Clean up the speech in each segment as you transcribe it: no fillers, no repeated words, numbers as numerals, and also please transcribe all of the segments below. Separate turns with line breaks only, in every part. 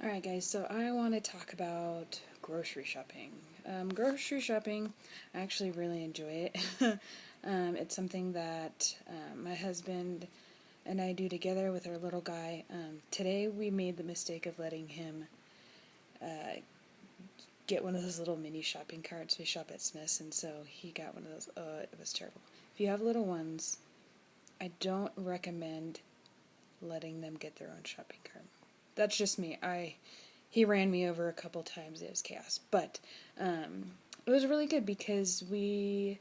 Alright guys, so I want to talk about grocery shopping. Grocery shopping, I actually really enjoy it. It's something that my husband and I do together with our little guy. Today we made the mistake of letting him get one of those little mini shopping carts. We shop at Smith's, and so he got one of those. It was terrible. If you have little ones, I don't recommend letting them get their own shopping cart. That's just me. He ran me over a couple times. It was chaos, but it was really good because he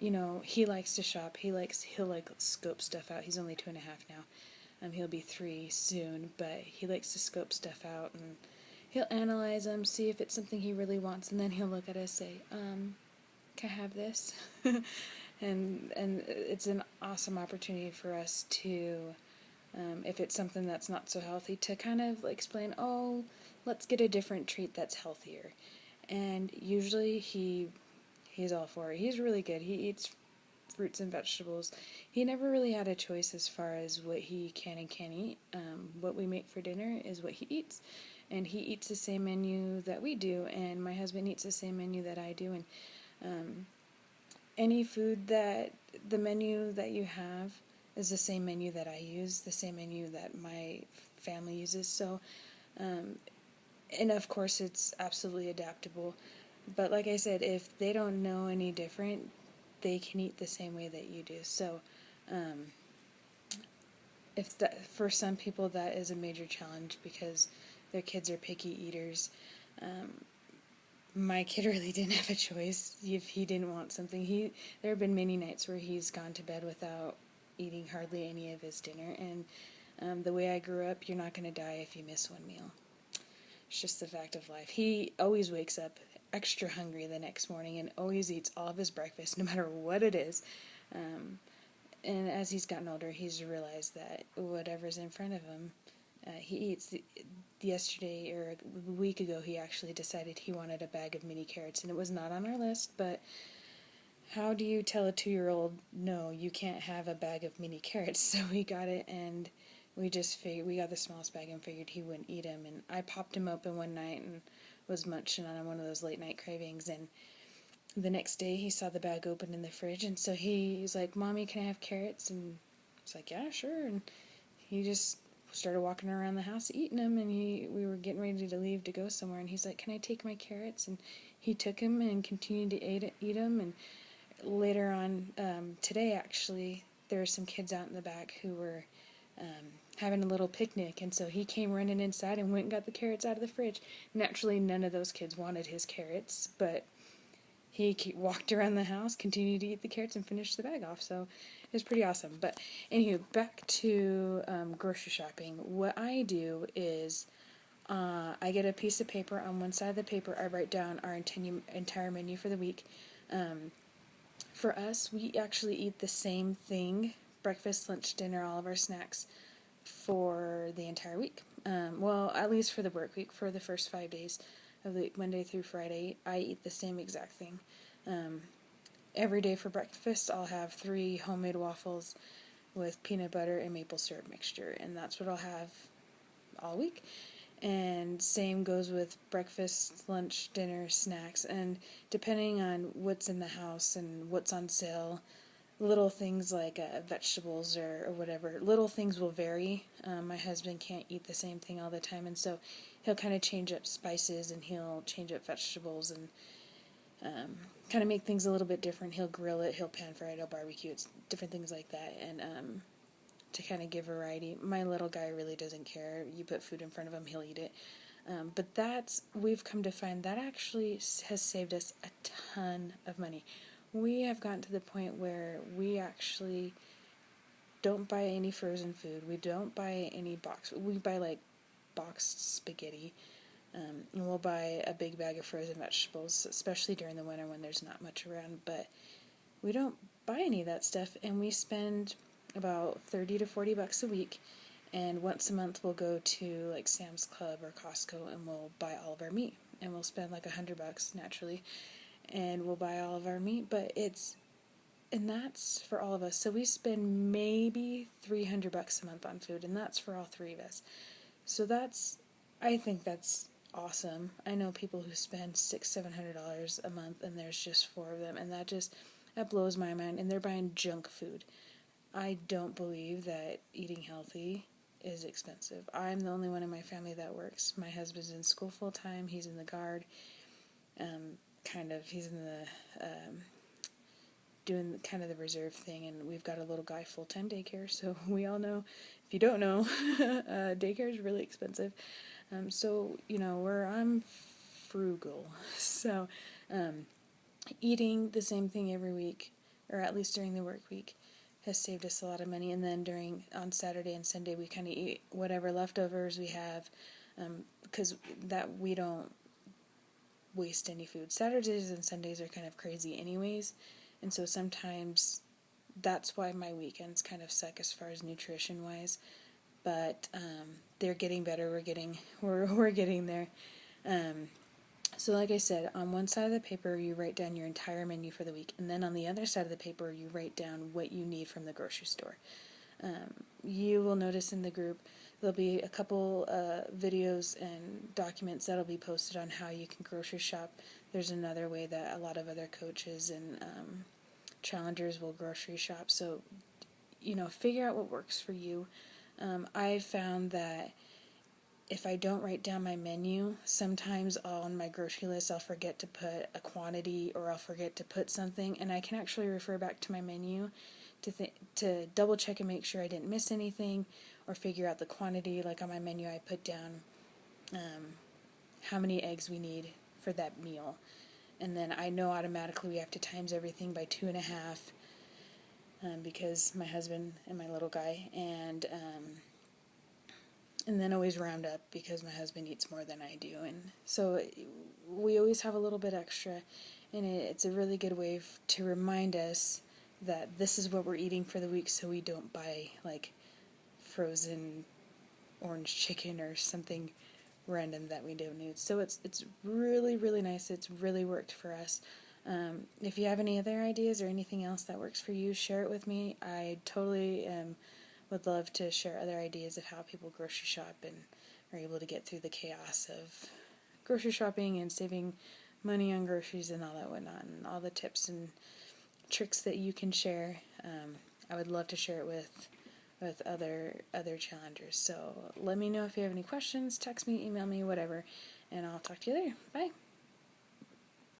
likes to shop. He'll like scope stuff out. He's only 2.5 now. He'll be 3 soon, but he likes to scope stuff out, and he'll analyze them, see if it's something he really wants, and then he'll look at us, say, "Can I have this?" and it's an awesome opportunity for us to, if it's something that's not so healthy, to kind of explain, oh, let's get a different treat that's healthier. And usually he's all for it. He's really good. He eats fruits and vegetables. He never really had a choice as far as what he can and can't eat. What we make for dinner is what he eats. And he eats the same menu that we do, and my husband eats the same menu that I do. And any food that the menu that you have is the same menu that I use, the same menu that my family uses. So, and of course, it's absolutely adaptable. But like I said, if they don't know any different, they can eat the same way that you do. So, if that, for some people that is a major challenge because their kids are picky eaters. My kid really didn't have a choice if he didn't want something. There have been many nights where he's gone to bed without eating hardly any of his dinner, and the way I grew up, you're not going to die if you miss one meal. It's just the fact of life. He always wakes up extra hungry the next morning and always eats all of his breakfast, no matter what it is. And as he's gotten older, he's realized that whatever's in front of him, he eats. Yesterday or a week ago, he actually decided he wanted a bag of mini carrots, and it was not on our list. But how do you tell a 2-year-old, no, you can't have a bag of mini carrots? So we got it, and we just figured we got the smallest bag and figured he wouldn't eat them. And I popped him open one night and was munching on one of those late night cravings. And the next day, he saw the bag open in the fridge, and so he's like, "Mommy, can I have carrots?" And I was like, "Yeah, sure." And he just started walking around the house eating them, and we were getting ready to leave to go somewhere, and he's like, "Can I take my carrots?" And he took them and continued to eat them. And later on, today actually, there were some kids out in the back who were having a little picnic, and so he came running inside and went and got the carrots out of the fridge. Naturally, none of those kids wanted his carrots, but he walked around the house, continued to eat the carrots, and finished the bag off. So it was pretty awesome. But anywho, back to grocery shopping. What I do is I get a piece of paper. On one side of the paper, I write down our entire menu for the week. For us, we actually eat the same thing, breakfast, lunch, dinner, all of our snacks, for the entire week. Well, at least for the work week, for the first 5 days of the week, Monday through Friday, I eat the same exact thing. Every day for breakfast, I'll have 3 homemade waffles with peanut butter and maple syrup mixture, and that's what I'll have all week. And same goes with breakfast, lunch, dinner, snacks, and depending on what's in the house and what's on sale, little things like vegetables or whatever, little things will vary. My husband can't eat the same thing all the time, and so he'll kind of change up spices, and he'll change up vegetables, and kind of make things a little bit different. He'll grill it, he'll pan fry it, he'll barbecue it, different things like that. And to kind of give variety. My little guy really doesn't care. You put food in front of him, he'll eat it. But we've come to find that actually has saved us a ton of money. We have gotten to the point where we actually don't buy any frozen food. We don't buy any We buy boxed spaghetti. And we'll buy a big bag of frozen vegetables, especially during the winter when there's not much around. But we don't buy any of that stuff, and we spend about $30 to $40 a week. And once a month, we'll go to Sam's Club or Costco, and we'll buy all of our meat. And we'll spend $100 naturally, and we'll buy all of our meat. And that's for all of us. So we spend maybe $300 a month on food, and that's for all 3 of us. So that's I think that's awesome. I know people who spend $600-700 a month, and there's just four of them, and that blows my mind. And they're buying junk food. I don't believe that eating healthy is expensive. I'm the only one in my family that works. My husband's in school full time. He's in the guard. He's in the doing kind of the reserve thing, and we've got a little guy full-time daycare, so we all know, if you don't know, daycare is really expensive. So, where I'm frugal, so eating the same thing every week, or at least during the work week, has saved us a lot of money. And then on Saturday and Sunday, we kind of eat whatever leftovers we have, because that we don't waste any food. Saturdays and Sundays are kind of crazy anyways, and so sometimes that's why my weekends kind of suck as far as nutrition wise. But they're getting better. We're getting there. So like I said, on one side of the paper you write down your entire menu for the week, and then on the other side of the paper you write down what you need from the grocery store. You will notice in the group there'll be a couple videos and documents that'll be posted on how you can grocery shop. There's another way that a lot of other coaches and challengers will grocery shop. So, figure out what works for you. I've found that if I don't write down my menu, sometimes on my grocery list I'll forget to put a quantity, or I'll forget to put something, and I can actually refer back to my menu to double check and make sure I didn't miss anything, or figure out the quantity. Like on my menu I put down how many eggs we need for that meal, and then I know automatically we have to times everything by 2.5, because my husband and my little guy, and then always round up because my husband eats more than I do, and so we always have a little bit extra, and it's a really good way to remind us that this is what we're eating for the week, so we don't buy like frozen orange chicken or something random that we don't need. So it's really, really nice. It's really worked for us. If you have any other ideas or anything else that works for you, share it with me. I totally would love to share other ideas of how people grocery shop and are able to get through the chaos of grocery shopping and saving money on groceries and all that whatnot, and all the tips and tricks that you can share. I would love to share it with other challengers. So let me know if you have any questions. Text me, email me, whatever, and I'll talk to you later. Bye.